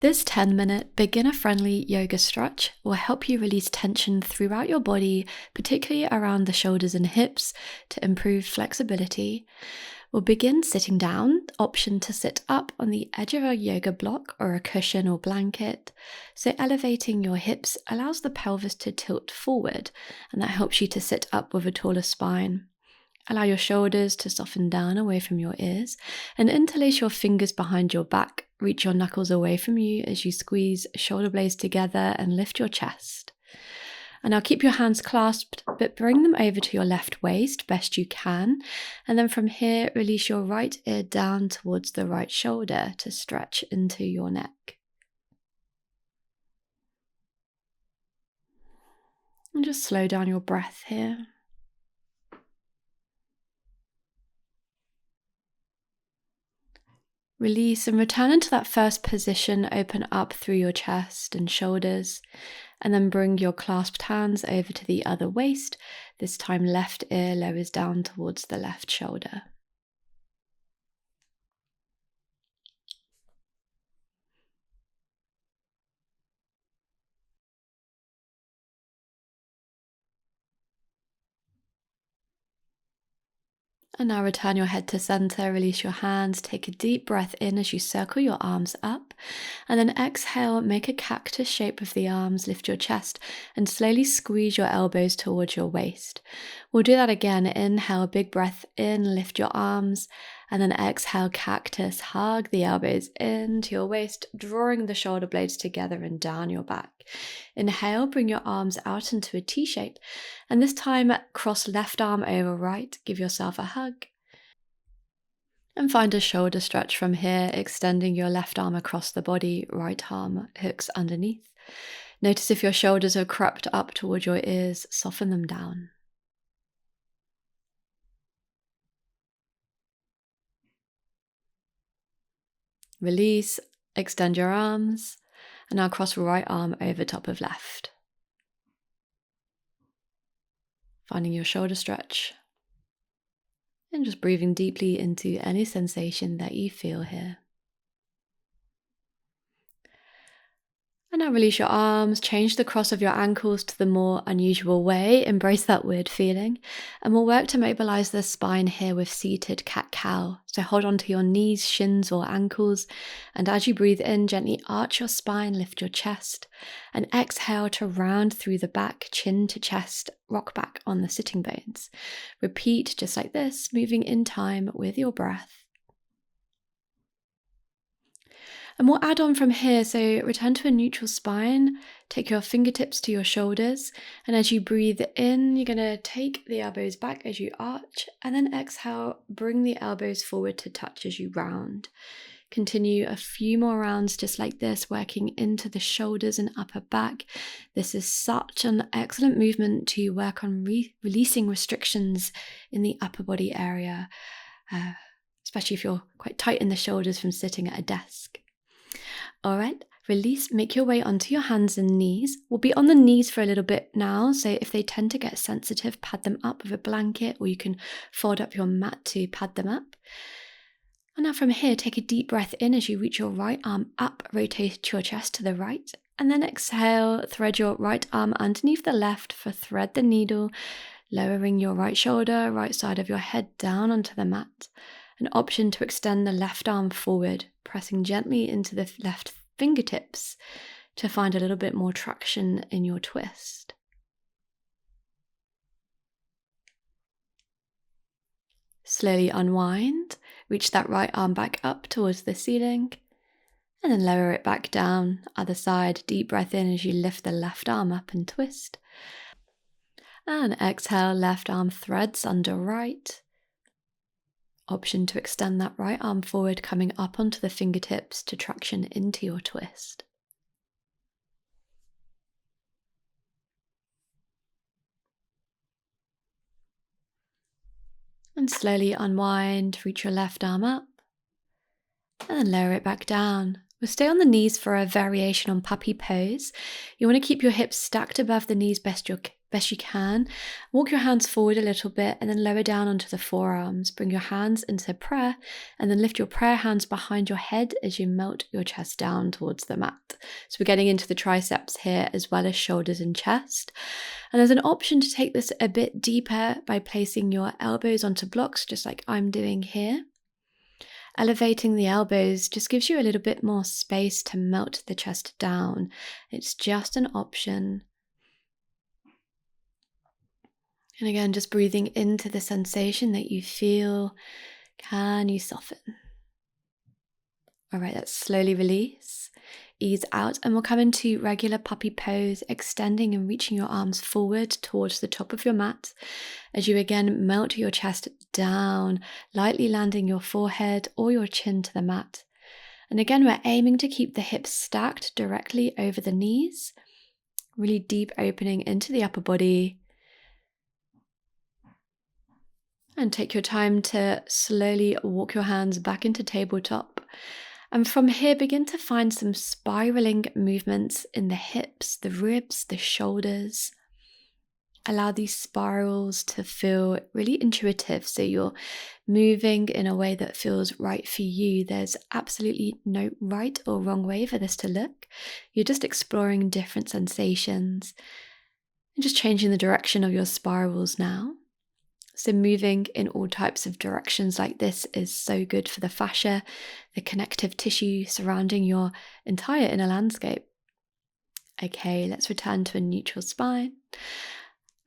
This 10-minute beginner-friendly yoga stretch will help you release tension throughout your body, particularly around the shoulders and hips, to improve flexibility. We'll begin sitting down, option to sit up on the edge of a yoga block or a cushion or blanket. So elevating your hips allows the pelvis to tilt forward, and that helps you to sit up with a taller spine. Allow your shoulders to soften down away from your ears and interlace your fingers behind your back. Reach your knuckles away from you as you squeeze shoulder blades together and lift your chest. And now keep your hands clasped, but bring them over to your left waist best you can. And then from here, release your right ear down towards the right shoulder to stretch into your neck. And just slow down your breath here. Release and return into that first position. Open up through your chest and shoulders, and then bring your clasped hands over to the other waist. This time left ear lowers down towards the left shoulder. And now return your head to center, release your hands, take a deep breath in as you circle your arms up, and then exhale, make a cactus shape with the arms, lift your chest, and slowly squeeze your elbows towards your waist. We'll do that again. Inhale, big breath in, lift your arms, and then exhale, cactus, hug the elbows into your waist, drawing the shoulder blades together and down your back. Inhale, bring your arms out into a T shape, and this time cross left arm over right, give yourself a hug. And find a shoulder stretch from here, extending your left arm across the body, right arm hooks underneath. Notice if your shoulders are crept up toward your ears, soften them down. Release, extend your arms, and now cross right arm over top of left. Finding your shoulder stretch, and just breathing deeply into any sensation that you feel here. And now release your arms, change the cross of your ankles to the more unusual way, embrace that weird feeling, and we'll work to mobilize the spine here with seated cat-cow. So hold on to your knees, shins or ankles, and as you breathe in, gently arch your spine, lift your chest, and exhale to round through the back, chin to chest, rock back on the sitting bones. Repeat just like this, moving in time with your breath. And we'll add on from here, so return to a neutral spine, take your fingertips to your shoulders, and as you breathe in, you're going to take the elbows back as you arch, and then exhale, bring the elbows forward to touch as you round. Continue a few more rounds just like this, working into the shoulders and upper back. This is such an excellent movement to work on releasing restrictions in the upper body area, especially if you're quite tight in the shoulders from sitting at a desk. All right, release, make your way onto your hands and knees. We'll be on the knees for a little bit now, so if they tend to get sensitive, pad them up with a blanket, or you can fold up your mat to pad them up. And now from here, take a deep breath in as you reach your right arm up, rotate your chest to the right, and then exhale, thread your right arm underneath the left for thread the needle, lowering your right shoulder, right side of your head down onto the mat. An option to extend the left arm forward, pressing gently into the left fingertips to find a little bit more traction in your twist. Slowly unwind, reach that right arm back up towards the ceiling, and then lower it back down. Other side, deep breath in as you lift the left arm up and twist. And exhale, left arm threads under right. Option to extend that right arm forward, coming up onto the fingertips to traction into your twist. And slowly unwind, reach your left arm up, and then lower it back down. We'll stay on the knees for a variation on puppy pose. You want to keep your hips stacked above the knees best you best you can. Walk your hands forward a little bit and then lower down onto the forearms. Bring your hands into prayer and then lift your prayer hands behind your head as you melt your chest down towards the mat. So we're getting into the triceps here as well as shoulders and chest. And there's an option to take this a bit deeper by placing your elbows onto blocks, just like I'm doing here. Elevating the elbows just gives you a little bit more space to melt the chest down. It's just an option. And again, just breathing into the sensation that you feel. Can you soften? All right, let's slowly release. Ease out, and we'll come into regular puppy pose, extending and reaching your arms forward towards the top of your mat as you again melt your chest down, lightly landing your forehead or your chin to the mat. And again, we're aiming to keep the hips stacked directly over the knees, really deep opening into the upper body. And take your time to slowly walk your hands back into tabletop. And from here, begin to find some spiraling movements in the hips, the ribs, the shoulders. Allow these spirals to feel really intuitive. So you're moving in a way that feels right for you. There's absolutely no right or wrong way for this to look. You're just exploring different sensations and just changing the direction of your spirals now. So moving in all types of directions like this is so good for the fascia, the connective tissue surrounding your entire inner landscape. Okay, let's return to a neutral spine.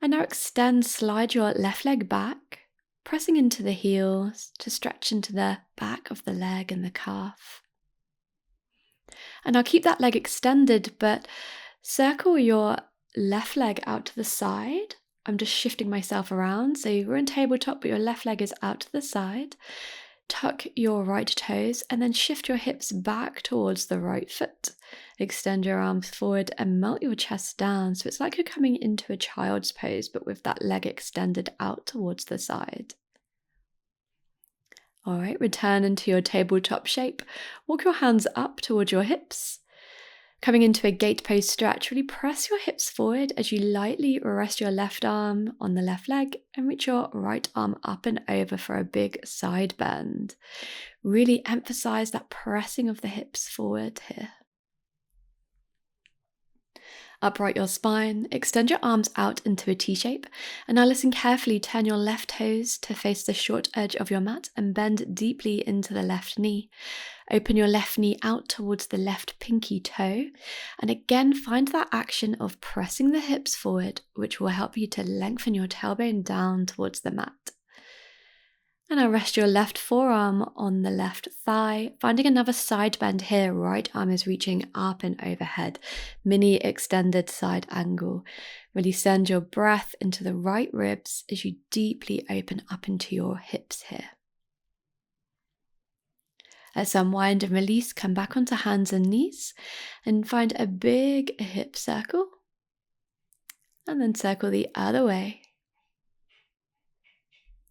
And now extend, slide your left leg back, pressing into the heels to stretch into the back of the leg and the calf. And now keep that leg extended, but circle your left leg out to the side. I'm just shifting myself around. So we're in tabletop, but your left leg is out to the side. Tuck your right toes and then shift your hips back towards the right foot. Extend your arms forward and melt your chest down. So it's like you're coming into a child's pose, but with that leg extended out towards the side. All right, return into your tabletop shape. Walk your hands up towards your hips. Coming into a gate pose stretch, really press your hips forward as you lightly rest your left arm on the left leg and reach your right arm up and over for a big side bend. Really emphasize that pressing of the hips forward here. Upright your spine, extend your arms out into a T shape, and now listen carefully. Turn your left toes to face the short edge of your mat and bend deeply into the left knee. Open your left knee out towards the left pinky toe, and again find that action of pressing the hips forward, which will help you to lengthen your tailbone down towards the mat. And now rest your left forearm on the left thigh, finding another side bend here. Right arm is reaching up and overhead. Mini extended side angle. Really send your breath into the right ribs as you deeply open up into your hips here. Let's unwind and release. Come back onto hands and knees and find a big hip circle. And then circle the other way.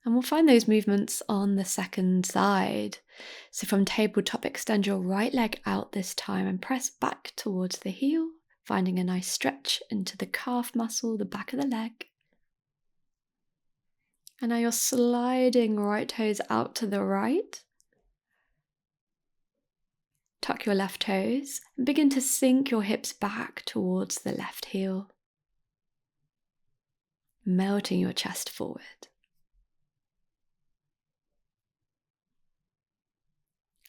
And we'll find those movements on the second side. So from tabletop, extend your right leg out this time and press back towards the heel, finding a nice stretch into the calf muscle, the back of the leg. And now you're sliding right toes out to the right. Tuck your left toes and begin to sink your hips back towards the left heel, melting your chest forward.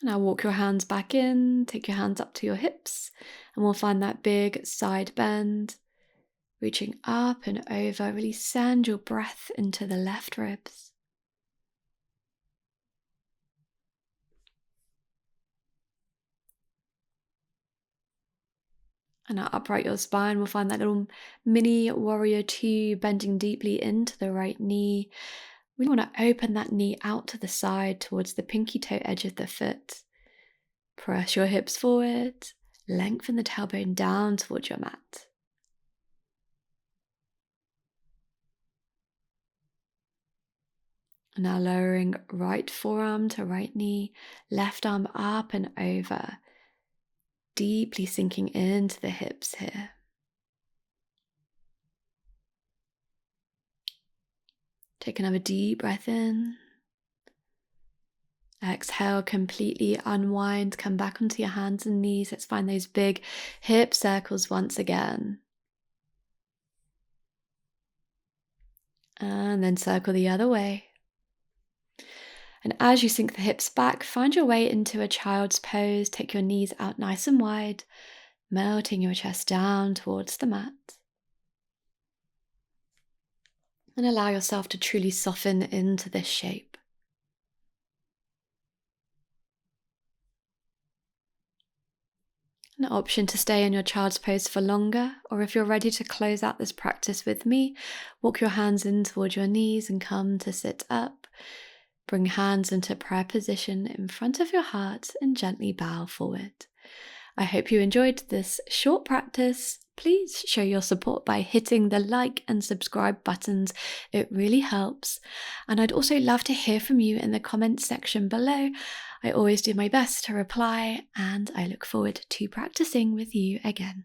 Now walk your hands back in, take your hands up to your hips, and we'll find that big side bend, reaching up and over. Really send your breath into the left ribs. And now upright your spine. We'll find that little mini warrior two, bending deeply into the right knee. We want to open that knee out to the side towards the pinky toe edge of the foot. Press your hips forward, lengthen the tailbone down towards your mat. And now lowering right forearm to right knee, left arm up and over, deeply sinking into the hips here. Take another deep breath in. Exhale, completely unwind, come back onto your hands and knees. Let's find those big hip circles once again. And then circle the other way. And as you sink the hips back, find your way into a child's pose. Take your knees out nice and wide, melting your chest down towards the mat. And allow yourself to truly soften into this shape. An option to stay in your child's pose for longer, or if you're ready to close out this practice with me, walk your hands in toward your knees and come to sit up. Bring hands into prayer position in front of your heart and gently bow forward. I hope you enjoyed this short practice. Please show your support by hitting the like and subscribe buttons. It really helps. And I'd also love to hear from you in the comments section below. I always do my best to reply, and I look forward to practicing with you again.